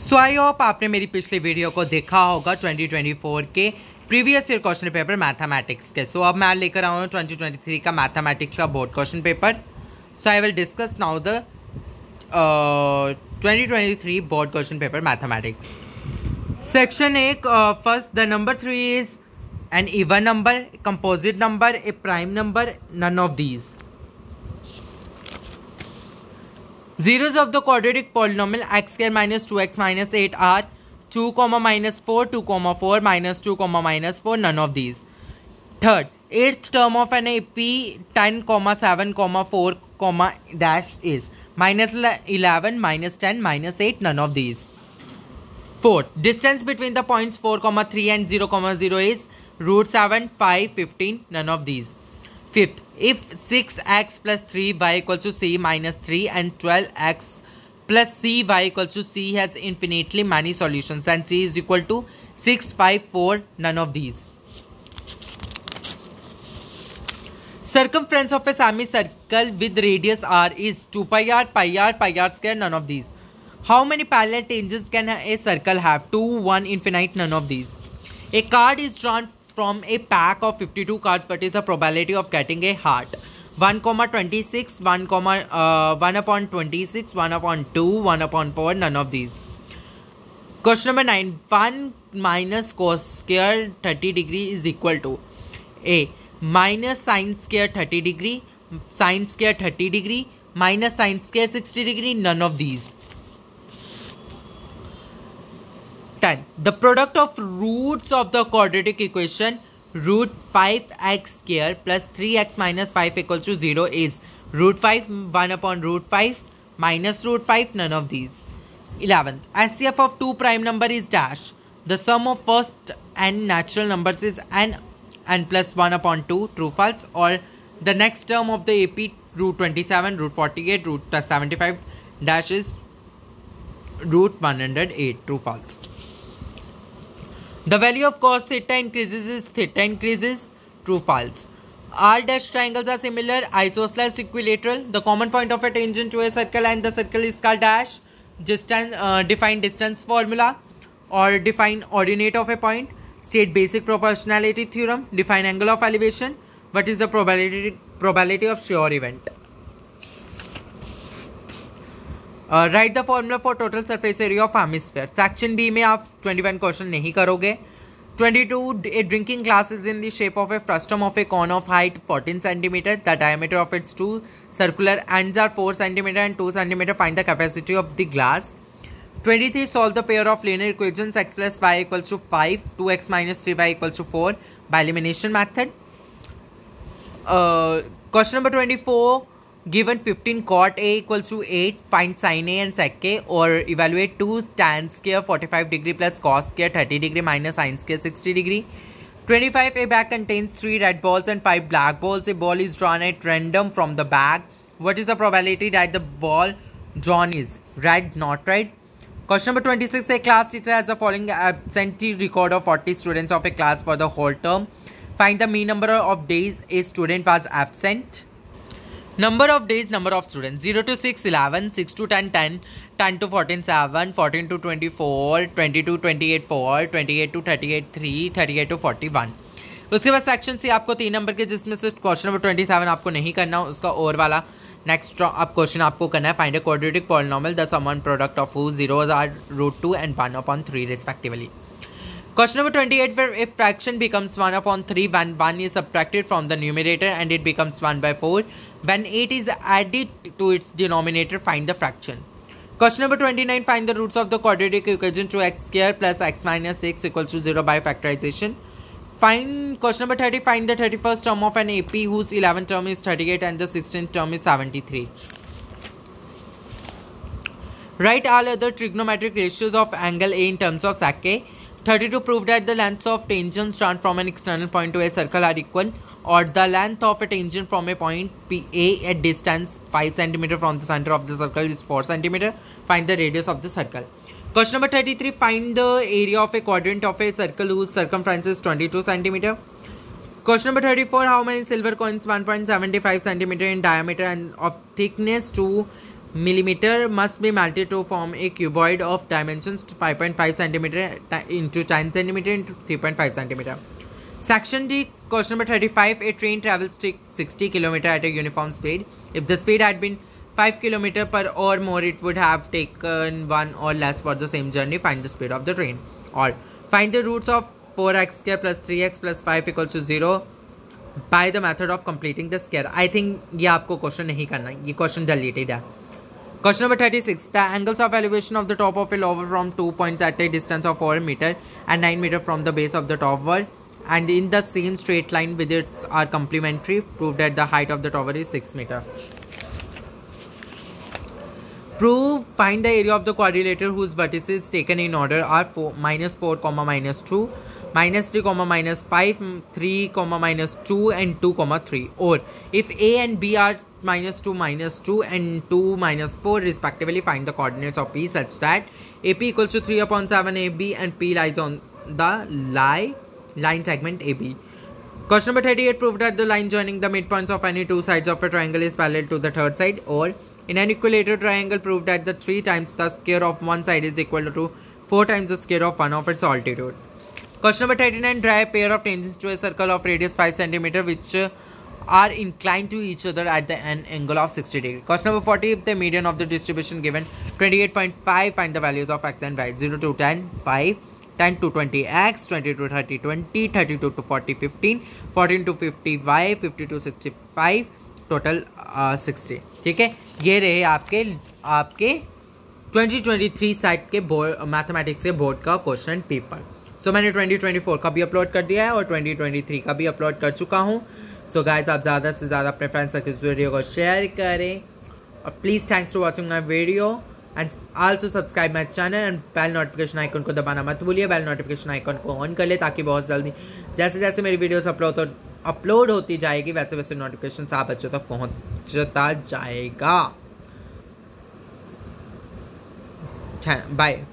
So I hope आपने मेरी पिछली वीडियो को देखा होगा 2024 के previous year question paper mathematics के। सो अब मैं लेकर आया हूँ 2023 का मैथमेटिक्स का board question paper. So I will discuss now the 2023 board question paper mathematics. Section 1 first, the number 3 is an even number, composite number, a prime number, none of these. Zeros of the quadratic polynomial x square minus 2x minus 8 are 2, minus 4, 2, 4, minus 2, minus 4, none of these. Third, eighth term of an AP 10, 7, 4, dash is minus 11, minus 10, minus 8, none of these. Fourth, distance between the points 4, 3 and 0, 0 is root 7, 5, 15, none of these. Fifth, if 6x plus 3y equals to c minus 3 and 12x plus cy equals to c has infinitely many solutions, then c is equal to 6, 5, 4, none of these. Circumference of a semicircle with radius r is 2 pi r, pi r square, none of these. How many parallel tangents can a circle have? 2, 1, infinite, none of these. A card is drawn from a pack of 52 cards. What is the probability of getting a heart? 1, 26, 1, 1 upon 26, 1 upon 2, 1 upon 4, none of these. Question number 9. 1 minus cos square 30 degree is equal to A. Minus sin square 30 degree, sin square 30 degree, minus sin square 60 degree, none of these. 10. The product of roots of the quadratic equation root 5x square plus 3x minus 5 equals to 0 is root 5, 1 upon root 5, minus root 5, none of these. 11th, SCF of two prime number is dash. The sum of first n natural numbers is n plus 1 upon 2, true false, or the next term of the AP root 27, root 48, root 75 dash is root 108, true false. The value of cos theta increases is theta increases, true false. R dash triangles are similar, isosceles equilateral. The common point of a tangent to a circle and the circle is called dash. Distance, define distance formula or define ordinate of a point. State basic proportionality theorem. Define angle of elevation. What is the probability of sure event? Write the formula for total surface area of hemisphere. Section B में आप 21 question नहीं करोगे। 22, a drinking glass is in the shape of a frustum of a cone of height 14 cm. The diameter of its two circular ends are 4 cm and 2 cm. Find the capacity of the glass. 23, solve the pair of linear equations x plus y equals to 5, 2x minus 3y equals to 4 by elimination method. Question number 24, given 15 cot A equals to 8, find sin A and sec A, or evaluate 2 tan square 45 degree plus cos square 30 degree minus sin square 60 degree. 25, a bag contains 3 red balls and 5 black balls. A ball is drawn at random from the bag. What is the probability that the ball drawn is red, not red? Question number 26, a class teacher has the following absentee record of 40 students of a class for the whole term. Find the mean number of days a student was absent. Number of days, number of students. 0 to 6, 11, 6 to 10, 10, 10 to 14, 7, 14 to 24, 20 to 28, 4, 28 to 38, 3, 38 to 41. उसके बाद section से आपको 3 number के, जिसमें से question number 27 आपको नहीं करना, उसका और वाला नेक्स्ट आप क्वेश्चन आपको करना है। Find a quadratic polynomial the sum and product of whose zeros are root 2 and 1 upon 3 respectively. Question number 28, where a fraction becomes 1 upon 3 when 1 is subtracted from the numerator and it becomes 1 by 4. When 8 is added to its denominator, find the fraction. Question number 29, find the roots of the quadratic equation to x square plus x minus 6 equals to 0 by factorization. Find question number 30, find the 31st term of an AP whose 11th term is 38 and the 16th term is 73. Write all other trigonometric ratios of angle A in terms of sec A. 32, prove that the lengths of tangents drawn from an external point to a circle are equal, or the length of a tangent from a point A at distance 5 cm from the center of the circle is 4 cm. Find the radius of the circle. Question number 33, find the area of a quadrant of a circle whose circumference is 22 cm. Question number 34, how many silver coins 1.75 cm in diameter and of thickness to millimeter must be melted to form a cuboid of dimensions 5.5 centimeter into 10 centimeter into 3.5 centimeter. Section D, question number 35. A train travels 60 km at a uniform speed. If the speed had been 5 km per hour more, it would have taken 1 or less for the same journey. Find the speed of the train. Or find the roots of 4x square plus 3x plus 5 equals to 0 by the method of completing the square. I think ये आपको question नहीं करना, ये question deleted है. Question number 36. The angles of elevation of the top of a tower from 2 points at a distance of 4 meter and 9 meter from the base of the tower and in the same straight line with its are complementary. Prove that the height of the tower is 6 meter. Find the area of the quadrilateral whose vertices taken in order are -4, -2, -3, -5, 3, -2 and 2, 3. Or if A and B are -2, -2 and 2, -4 respectively, find the coordinates of P such that AP equals to 3/7 AB and P lies on the line segment AB. Question number 38. Prove that the line joining the midpoints of any two sides of a triangle is parallel to the third side. Or in an equilateral triangle, prove that the 3 times the square of one side is equal to 4 times the square of one of its altitudes. Question number 39. Draw a pair of tangents to a circle of radius 5 cm which are inclined to each other at an angle of 60 degrees. Question number 40. If the median of the distribution given 28.5, find the values of x and y. 0 to 10, 5. 10 to 20x, 20 to 30, 20, 32 to 40, 15, 14 to 50y, 50 to 65, total 60. ठीक है, ये रहे आपके 2023 site के mathematics के board का question paper. सो मैंने 2024 का भी अपलोड कर दिया है और 2023 का भी अपलोड कर चुका हूँ. सो गाइज, आप ज़्यादा से ज़्यादा अपने फ्रेंड्स तक इस वीडियो को शेयर करें और please thanks to watching my video and also subscribe my channel and bell notification icon को दबाना मत भूलिए. बेल नोटिफिकेशन आइकन को ऑन कर ले ताकि बहुत जल्दी जैसे जैसे मेरी वीडियोस अपलोड होती जाएगी वैसे वैसे नोटिफिकेशन आप बच्चों तक पहुंचता जाएगा. बाय.